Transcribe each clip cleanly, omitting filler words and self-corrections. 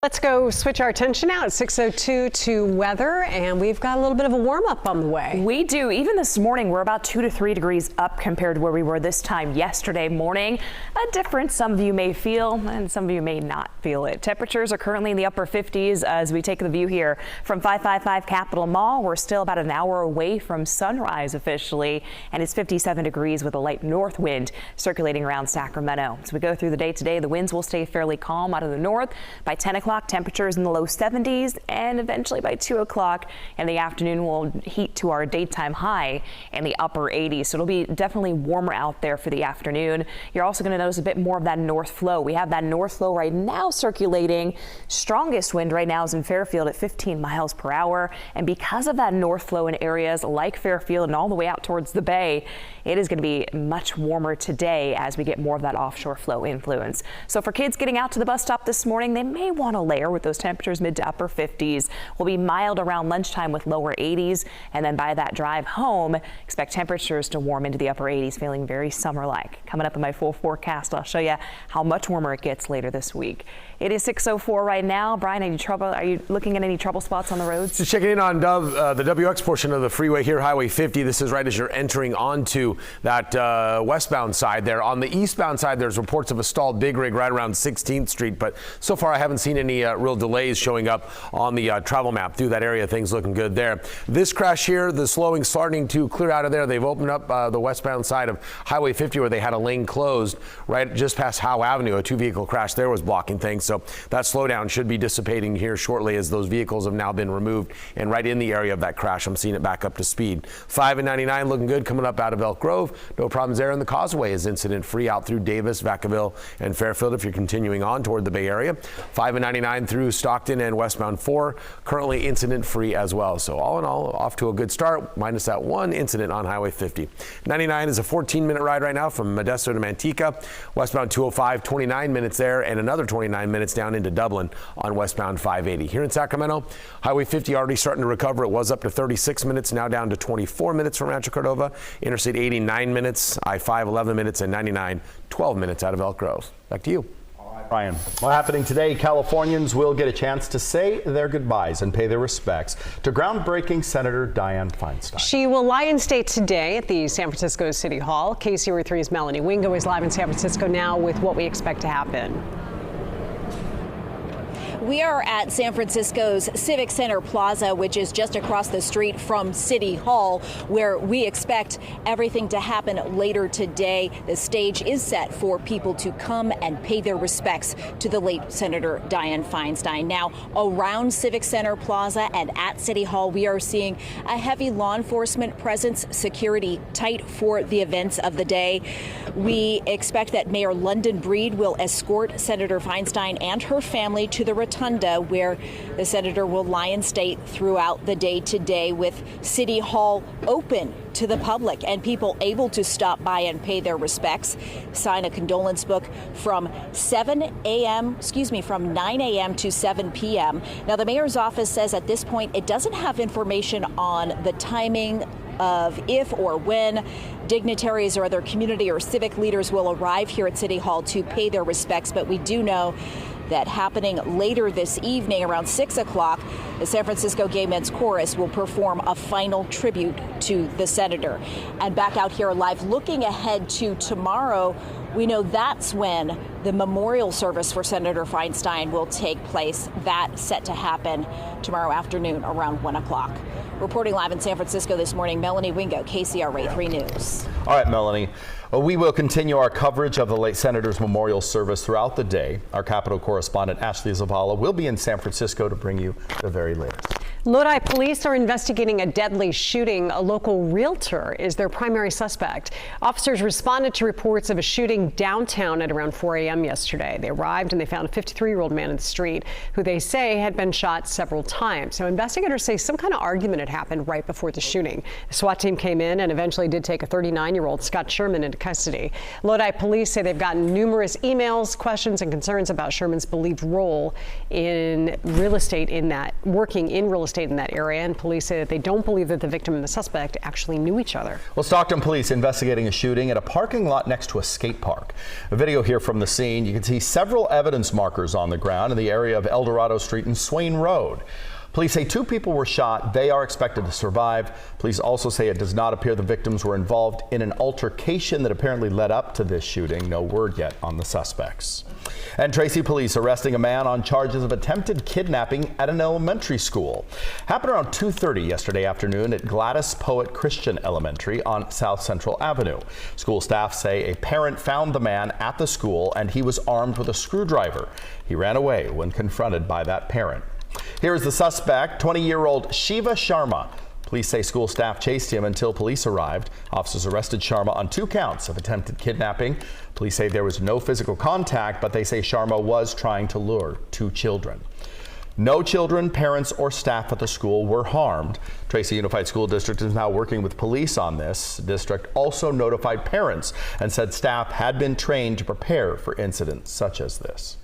Let's go switch our attention now at 6:02 to weather, and we've got a little bit of a warm up on the way. We do. Even this morning, we're about 2 to 3 degrees up compared to where we were this time yesterday morning. A difference some of you may feel and some of you may not feel it. Temperatures are currently in the upper 50s as we take the view here from 555 Capitol Mall. We're still about an hour away from sunrise officially, and it's 57 degrees with a light north wind circulating around Sacramento. As we go through the day today, the winds will stay fairly calm out of the north. By 10 o'clock, temperatures in the low 70s, and eventually by 2 o'clock in the afternoon we'll heat to our daytime high in the upper 80s. So it'll be definitely warmer out there for the afternoon. You're also going to notice a bit more of that north flow. We have that north flow right now circulating. Strongest wind right now is in Fairfield at 15 miles per hour. And because of that north flow in areas like Fairfield and all the way out towards the bay, it is going to be much warmer today as we get more of that offshore flow influence. So for kids getting out to the bus stop this morning, they may want to layer with those temperatures mid to upper 50s. Will be mild around lunchtime with lower 80s, and then by that drive home, expect temperatures to warm into the upper 80s, feeling very summer-like. Coming up in my full forecast, I'll show you how much warmer it gets later this week. It is 6:04 right now. Brian, are you looking at any trouble spots on the roads? Just checking in on the WX portion of the freeway here, Highway 50. This is right as you're entering onto that westbound side there. On the eastbound side, there's reports of a stalled big rig right around 16th Street, but so far I haven't seen any real delays showing up on the travel map through that area. Things looking good there. This crash here, the slowing starting to clear out of there. They've opened up the westbound side of Highway 50 where they had a lane closed right just past Howe Avenue. A two-vehicle crash there was blocking things. So that slowdown should be dissipating here shortly as those vehicles have now been removed. And right in the area of that crash, I'm seeing it back up to speed. 5 and 99 looking good coming up out of Elk Grove. No problems there. And the causeway is incident free out through Davis, Vacaville, and Fairfield if you're continuing on toward the Bay Area. 5 and 99 through Stockton and westbound 4 currently incident free as well. So all in all, off to a good start, minus that one incident on Highway 50. 99 is a 14-minute ride right now from Modesto to Manteca. Westbound 205, 29 minutes there, and another 29 minutes down into Dublin on westbound 580. Here in Sacramento, Highway 50 already starting to recover. It was up to 36 minutes, now down to 24 minutes from Rancho Cordova. Interstate 89 minutes, I-5 11 minutes, and 99 12 minutes out of Elk Grove. Back to you. Brian, what's happening today? Californians will get a chance to say their goodbyes and pay their respects to groundbreaking Senator Dianne Feinstein. She will lie in state today at the San Francisco City Hall. KCRA3's Melanie Wingo is live in San Francisco now with what we expect to happen. We are at San Francisco's Civic Center Plaza, which is just across the street from City Hall, where we expect everything to happen later today. The stage is set for people to come and pay their respects to the late Senator Dianne Feinstein. Now, around Civic Center Plaza and at City Hall, we are seeing a heavy law enforcement presence, security tight for the events of the day. We expect that Mayor London Breed will escort Senator Feinstein and her family to the Rotunda, where the senator will lie in state throughout the day today, with City Hall open to the public and people able to stop by and pay their respects, sign a condolence book from 9 a.m. to 7 p.m. Now, the mayor's office says at this point it doesn't have information on the timing of if or when dignitaries or other community or civic leaders will arrive here at City Hall to pay their respects, but we do know that happening later this evening around 6 o'clock, the San Francisco Gay Men's Chorus will perform a final tribute to the senator. And back out here live, looking ahead to tomorrow, we know that's when the memorial service for Senator Feinstein will take place. That's set to happen tomorrow afternoon around 1 o'clock. Reporting live in San Francisco this morning, Melanie Wingo, KCRA 3 News. All right, Melanie. We will continue our coverage of the late senator's memorial service throughout the day. Our Capitol correspondent Ashley Zavala will be in San Francisco to bring you the very latest. Lodi police are investigating a deadly shooting. A local realtor is their primary suspect. Officers responded to reports of a shooting downtown at around 4 a.m. yesterday. They arrived and they found a 53-year-old man in the street who they say had been shot several times. So investigators say some kind of argument had happened right before the shooting. The SWAT team came in and eventually did take a 39-year-old Scott Sherman into custody. Lodi police say they've gotten numerous emails, questions, and concerns about Sherman's believed role in real estate working in real estate in that area, and police say that they don't believe that the victim and the suspect actually knew each other. Well, Stockton police investigating a shooting at a parking lot next to a skate park. Park. A video here from the scene. You can see several evidence markers on the ground in the area of El Dorado Street and Swain Road. Police say 2 people were shot. They are expected to survive. Police also say it does not appear the victims were involved in an altercation that apparently led up to this shooting. No word yet on the suspects. And Tracy police arresting a man on charges of attempted kidnapping at an elementary school. Happened around 2:30 yesterday afternoon at Gladys Poet Christian Elementary on South Central Avenue. School staff say a parent found the man at the school and he was armed with a screwdriver. He ran away when confronted by that parent. Here is the suspect, 20-year-old Shiva Sharma. Police say school staff chased him until police arrived. Officers arrested Sharma on 2 counts of attempted kidnapping. Police say there was no physical contact, but they say Sharma was trying to lure 2 children. No children, parents, or staff at the school were harmed. Tracy Unified School District is now working with police on this. The district also notified parents and said staff had been trained to prepare for incidents such as this.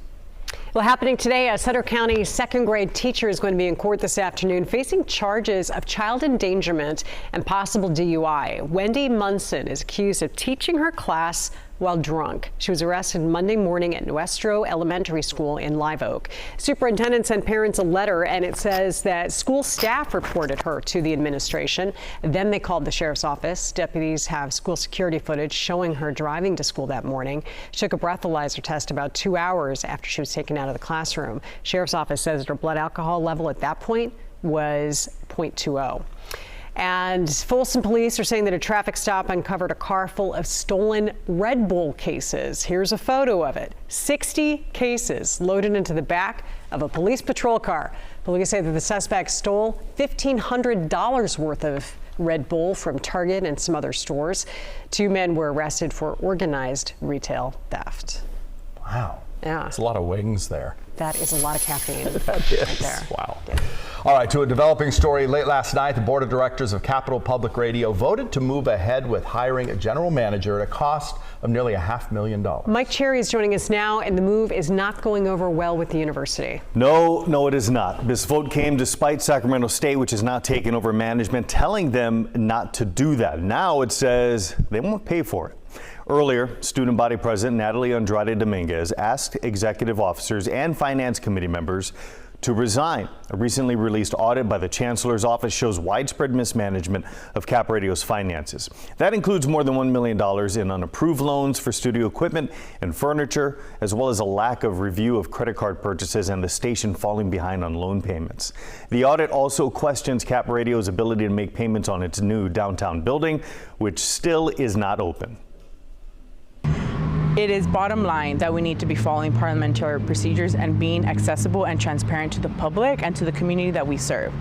Well, happening today, a Sutter County 2nd grade teacher is going to be in court this afternoon facing charges of child endangerment and possible DUI. Wendy Munson is accused of teaching her class while drunk. She was arrested Monday morning at Nuestro Elementary School in Live Oak. Superintendent sent parents a letter, and it says that school staff reported her to the administration. Then they called the sheriff's office. Deputies have school security footage showing her driving to school that morning. She took a breathalyzer test about 2 hours after she was taken out of the classroom. Sheriff's office says that her blood alcohol level at that point was 0.20. And Folsom police are saying that a traffic stop uncovered a car full of stolen Red Bull cases. Here's a photo of it. 60 cases loaded into the back of a police patrol car. Police say that the suspect stole $1,500 worth of Red Bull from Target and some other stores. 2 men were arrested for organized retail theft. Wow. Yeah. That's a lot of wings there. That is a lot of caffeine. That is. Right there. Wow. Yeah. All right, to a developing story. Late last night, the board of directors of Capital Public Radio voted to move ahead with hiring a general manager at a cost of nearly $500,000. Mike Cherry is joining us now, and the move is not going over well with the university. No, it is not. This vote came despite Sacramento State, which has now taken over management, telling them not to do that. Now it says they won't pay for it. Earlier, student body president Natalie Andrade Dominguez asked executive officers and finance committee members to resign. A recently released audit by the chancellor's office shows widespread mismanagement of Cap Radio's finances. That includes more than $1 million in unapproved loans for studio equipment and furniture, as well as a lack of review of credit card purchases and the station falling behind on loan payments. The audit also questions Cap Radio's ability to make payments on its new downtown building, which still is not open. It is bottom line that we need to be following parliamentary procedures and being accessible and transparent to the public and to the community that we serve.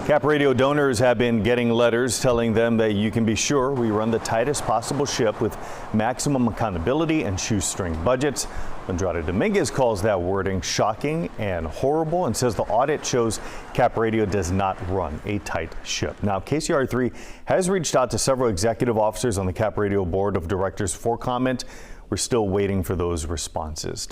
Cap Radio donors have been getting letters telling them that you can be sure we run the tightest possible ship with maximum accountability and shoestring budgets. Andrade Dominguez calls that wording shocking and horrible and says the audit shows Cap Radio does not run a tight ship. Now, KCRA3 has reached out to several executive officers on the Cap Radio board of directors for comment. We're still waiting for those responses.